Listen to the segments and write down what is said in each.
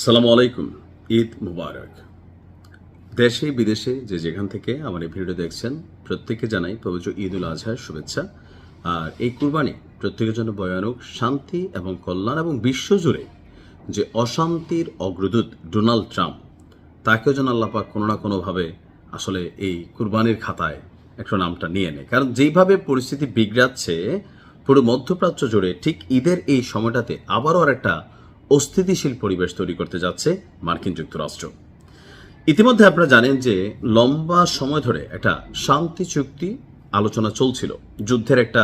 সালামু আলাইকুম। ঈদ মুবারক। দেশে বিদেশে যে যেখান থেকে আমার এই ভিডিও দেখছেন প্রত্যেককে জানাই পবিত্র ঈদ উল আজহার শুভেচ্ছা। আর এই কুরবানি প্রত্যেকের জন্য ভয়ানক শান্তি এবং কল্যাণ, এবং বিশ্বজুড়ে যে অশান্তির অগ্রদূত ডোনাল্ড ট্রাম্প, তাকেও যেন আল্লাহ পাক কোনো না কোনোভাবে আসলে এই কুরবানির খাতায় একটা নামটা নিয়ে নেয়। কারণ যেইভাবে পরিস্থিতি বিগড়াচ্ছে পুরো মধ্যপ্রাচ্য জুড়ে, ঠিক ঈদের এই সময়টাতে আবারও আর একটা অস্থিতিশীল পরিবেশ তৈরি করতে যাচ্ছে মার্কিন যুক্তরাষ্ট্র। ইতিমধ্যে আপনারা জানেন যে লম্বা সময় ধরে একটা শান্তি চুক্তি আলোচনা চলছিল, যুদ্ধের একটা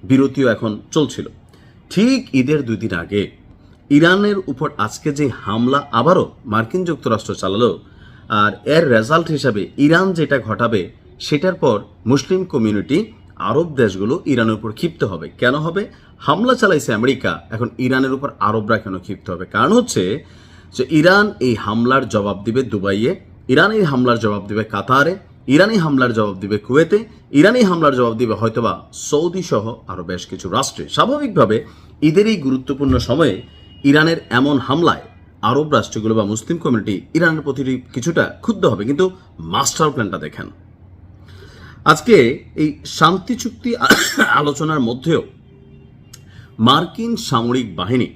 বিরতিও এখন চলছিল। ঠিক ঈদের 2 দিন আগে ইরানের উপর আজকে যে হামলা আবারও মার্কিন যুক্তরাষ্ট্র চালালো, আর এর রেজাল্ট হিসাবে ইরান যেটা ঘটাবে সেটার পর মুসলিম কমিউনিটি, আরব দেশগুলো ইরানের উপর ক্ষিপ্ত হবে। কেন হবে? হামলা চালাইছে আমেরিকা, এখন ইরানের উপর আরবরা কেন ক্ষিপ্ত হবে? কারণ হচ্ছে যে ইরান এই হামলার জবাব দিবে দুবাইয়ে, ইরান এই হামলার জবাব দিবে কাতারে, ইরানি হামলার জবাব দিবে কুয়েতে, ইরানি হামলার জবাব দিবে হয়তোবা সৌদি সহ আরো বেশ কিছু রাষ্ট্রে। স্বাভাবিকভাবে ঈদের এই গুরুত্বপূর্ণ সময়ে ইরানের এমন হামলায় আরব রাষ্ট্রগুলো বা মুসলিম কমিউনিটি ইরানের প্রতি কিছুটা ক্ষুব্ধ হবে। কিন্তু মাস্টার প্ল্যানটা দেখেন। আজকে এই শান্তি চুক্তি আলোচনার মধ্যেও মার্কিন সামরিক বাহিনী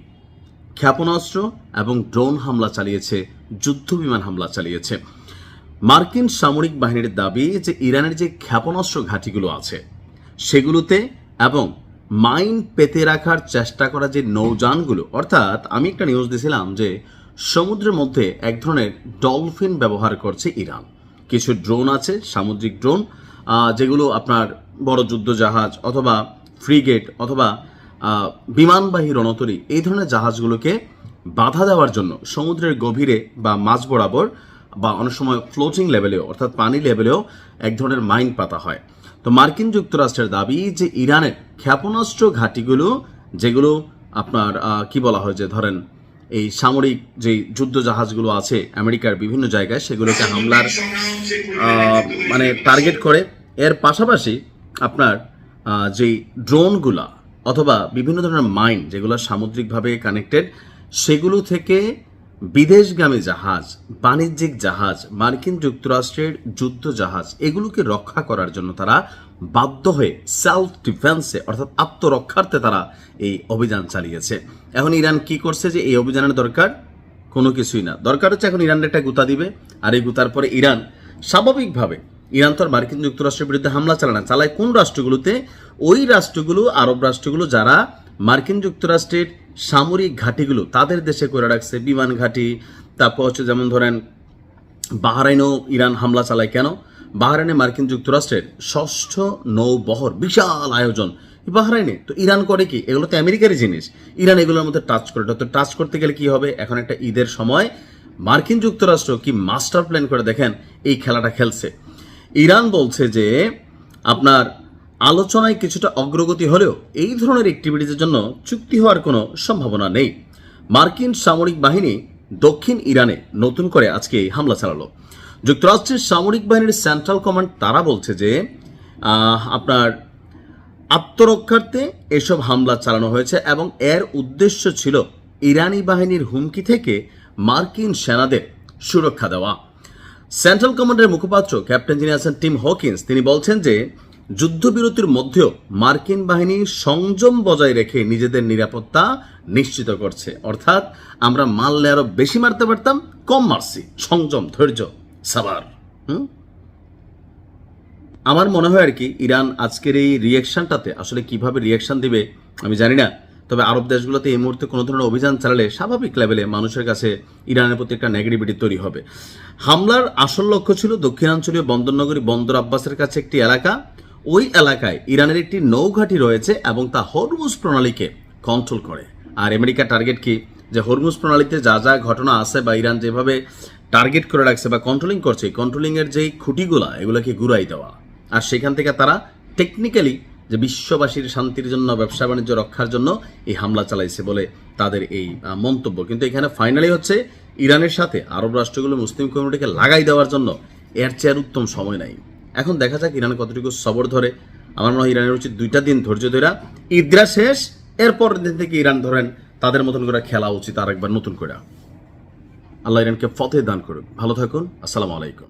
ক্ষেপণাস্ত্র এবং ড্রোন হামলা চালিয়েছে, যুদ্ধ বিমান হামলা চালিয়েছে। মার্কিন সামরিক বাহিনীর দাবি যে ইরানের যে ক্ষেপণাস্ত্র ঘাঁটিগুলো আছে সেগুলোতে, এবং মাইন পেতে রাখার চেষ্টা করা যে নৌযানগুলো, অর্থাৎ আমি একটা নিউজ দিয়েছিলাম যে সমুদ্রের মধ্যে এক ধরনের ডলফিন ব্যবহার করছে ইরান। কিছু ড্রোন আছে, সামুদ্রিক ড্রোন, যেগুলো আপনার বড় যুদ্ধ জাহাজ অথবা ফ্রিগেট অথবা বিমানবাহী রণতরী এই ধরনের জাহাজগুলোকে বাধা দেওয়ার জন্য সমুদ্রের গভীরে বা মাঝ বরাবর বা অনেক সময় ফ্লোটিং লেভেলেও, অর্থাৎ পানি লেভেলেও এক ধরনের মাইন পাতা হয়। তো মার্কিন যুক্তরাষ্ট্রের দাবি যে ইরানের ক্ষেপণাস্ত্র ঘাঁটিগুলো, যেগুলো আপনার কি বলা হয় যে ধরেন এই সামরিক যে যুদ্ধ জাহাজগুলো আছে আমেরিকার বিভিন্ন জায়গায়, সেগুলোকে হামলার মানে টার্গেট করে। এর পাশাপাশি আপনার যেই ড্রোনগুলা অথবা বিভিন্ন ধরনের মাইন যেগুলো সামুদ্রিকভাবে কানেক্টেড, সেগুলো থেকে বিদেশগামী জাহাজ, বাণিজ্যিক জাহাজ, মার্কিন যুক্তরাষ্ট্রের যুদ্ধ জাহাজ, এগুলোকে রক্ষা করার জন্য তারা বাধ্য হয়ে সেলফ ডিফেন্সে অর্থাৎ আত্মরক্ষার্থে তারা এই অভিযান চালিয়েছে। এখন ইরান কি করছে যে এই অভিযানের দরকার কোনো কিছুই না, দরকার হচ্ছে এখন ইরানের একটা গুতা দিবে, আর এই গুতার পরে ইরান স্বাভাবিকভাবে, ইরান তো আর মার্কিন যুক্তরাষ্ট্রের বিরুদ্ধে হামলা চালায় না, চালায় কোন রাষ্ট্রগুলোতে? ওই রাষ্ট্রগুলো, আরব রাষ্ট্রগুলো যারা মার্কিন যুক্তরাষ্ট্রের সামরিক ঘাঁটিগুলো তাদের দেশে করে রাখছে, বিমান ঘাঁটি। তারপর হচ্ছে যেমন ধরেন বাহরাইনও ইরান হামলা চালায়। কেন? বাহরাইনে মার্কিন যুক্তরাষ্ট্রের 6ষ্ঠ নৌবহর, বিশাল আয়োজন বাহরাইনে। তো ইরান করে কি? এগুলো তো আমেরিকারই জিনিস, ইরান এগুলোর মধ্যে টাচ করে। তো টাচ করতে গেলে কি হবে? এখন একটা ঈদের সময় মার্কিন যুক্তরাষ্ট্র কি মাস্টার প্ল্যান করে দেখেন এই খেলাটা খেলছে। ইরান বলছে যে আপনার আলোচনায় কিছুটা অগ্রগতি হলেও এই ধরনের অ্যাক্টিভিটিজের জন্য চুক্তি হওয়ার কোনো সম্ভাবনা নেই। মার্কিন সামরিক বাহিনী দক্ষিণ ইরানে নতুন করে আজকে হামলা চালালো। যুক্তরাষ্ট্রের সামরিক বাহিনীর সেন্ট্রাল কমান্ড তারা বলছে যে আপনার আত্মরক্ষার্থে এসব হামলা চালানো হয়েছে, এবং এর উদ্দেশ্য ছিল ইরানি বাহিনীর হুমকি থেকে মার্কিন সেনাদের সুরক্ষা দেওয়া। সেন্ট্রাল কমান্ডের মুখপাত্র ক্যাপ্টেন যিনি আছেন টিম হকিন্স, তিনি বলছেন যে যুদ্ধবিরতির মধ্যেও মার্কিন বাহিনী সংযম বজায় রেখে নিজেদের নিরাপত্তা নিশ্চিত করছে। অর্থাৎ আমরা মারলে আরো বেশি মারতে পারতাম, কম মারছি, সংযম, ধৈর্য, সাবার। আমার মনে হয় আর কি ইরান আজকের এই রিয়াকশনটাতে আসলে কিভাবে রিয়াকশন দিবে আমি জানি না। তবে আরব দেশগুলোতে এই মুহূর্তে কোনো ধরনের অভিযান চালালে স্বাভাবিক লেভেলে মানুষের কাছে ইরানের প্রতি একটা নেগেটিভিটি তৈরি হবে। হামলার আসল লক্ষ্য ছিল দক্ষিণাঞ্চলীয় বন্দরনগরী বন্দর আব্বাসের কাছে একটি এলাকা। ওই এলাকায় ইরানের একটি নৌঘাঁটি রয়েছে এবং তা হরমুজ প্রণালীকে কন্ট্রোল করে। আর আমেরিকার টার্গেট কি? যে হরমুজ প্রণালীতে যা যা ঘটনা আছে বা ইরান যেভাবে টার্গেট করে রাখছে বা কন্ট্রোলিং করছে, কন্ট্রোলিংয়ের যেই খুঁটিগুলা এগুলোকে ঘুরাই দেওয়া। আর সেখান থেকে তারা টেকনিক্যালি যে বিশ্ববাসীর শান্তির জন্য, ব্যবসা বাণিজ্য রক্ষার জন্য এই হামলা চালাইছে বলে তাদের এই মন্তব্য। কিন্তু এখানে ফাইনালি হচ্ছে ইরানের সাথে আরব রাষ্ট্রগুলো মুসলিম কমিউনিটিকে লাগাই দেওয়ার জন্য এর চেয়ে উত্তম সময় নাই। এখন দেখা যাক ইরান কতটুকু সবর ধরে। আমার মনে হয় ইরানের উচিত 2টা দিন ধৈর্য ধরা, ঈদরা শেষ, এরপর দিন থেকে ইরান ধরেন তাদের মতন করে খেলা উচিত আরেকবার নতুন করে। আল্লাহ ইরানকে ফতেহ দান করুক। ভালো থাকুন। আসসালামু আলাইকুম।